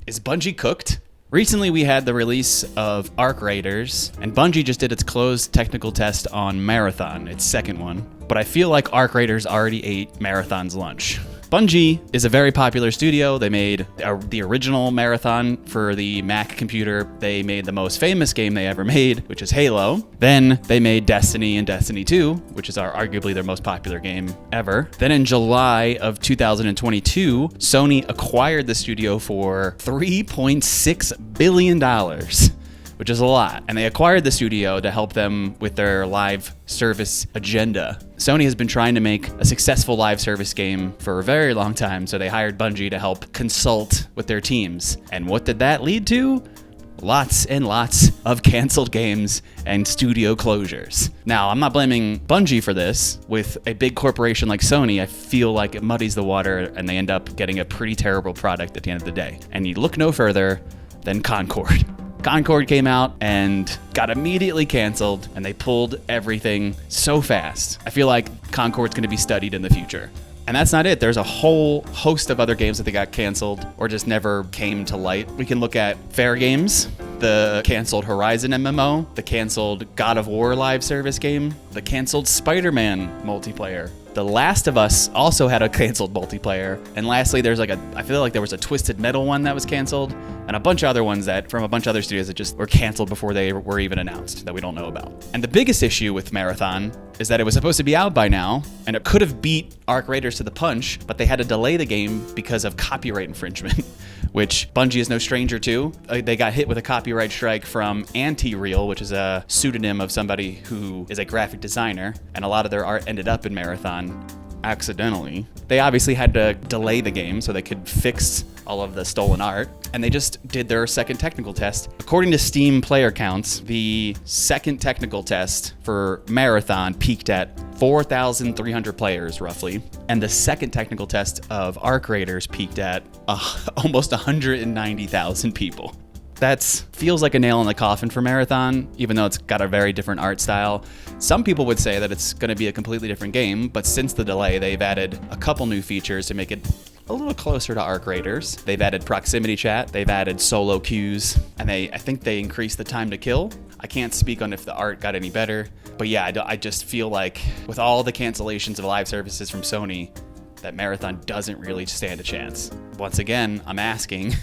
Is Bungie cooked? Recently, we had the release of Arc Raiders, and Bungie just did its closed technical test on Marathon, its second one. But I feel like Arc Raiders already ate Marathon's lunch. Bungie is a very popular studio. They made the original Marathon for the Mac computer. They made the most famous game they ever made, which is Halo. Then they made Destiny and Destiny 2, which is arguably their most popular game ever. Then in July of 2022, Sony acquired the studio for $3.6 billion. Which is a lot. And they acquired the studio to help them with their live service agenda. Sony has been trying to make a successful live service game for a very long time, so they hired Bungie to help consult with their teams. And what did that lead to? Lots and lots of canceled games and studio closures. Now, I'm not blaming Bungie for this. With a big corporation like Sony, I feel like it muddies the water and they end up getting a pretty terrible product at the end of the day. And you look no further than Concord. Concord came out and got immediately canceled, and they pulled everything so fast. I feel like Concord's going to be studied in the future. And that's not it. There's a whole host of other games that they got canceled or just never came to light. We can look at Fair Games, the canceled Horizon MMO, the canceled God of War live service game, the canceled Spider-Man multiplayer. The Last of Us also had a canceled multiplayer. And lastly, I feel like there was a Twisted Metal one that was canceled, and a bunch of other ones that from a bunch of other studios that just were canceled before they were even announced that we don't know about. And the biggest issue with Marathon is that it was supposed to be out by now, and it could have beat Arc Raiders to the punch, but they had to delay the game because of copyright infringement, which Bungie is no stranger to. They got hit with a copyright strike from Anti-Real, which is a pseudonym of somebody who is a graphic designer, and a lot of their art ended up in Marathon accidentally. They obviously had to delay the game so they could fix all of the stolen art, and they just did their second technical test. According to Steam player counts, the second technical test for Marathon peaked at 4,300 players roughly, and the second technical test of Arc Raiders peaked at almost 190,000 people. That feels like a nail in the coffin for Marathon, even though it's got a very different art style. Some people would say that it's going to be a completely different game, but since the delay, they've added a couple new features to make it a little closer to Arc Raiders. They've added proximity chat, they've added solo queues, and I think they increased the time to kill. I can't speak on if the art got any better, but yeah, I just feel like with all the cancellations of live services from Sony, that Marathon doesn't really stand a chance. Once again, I'm asking,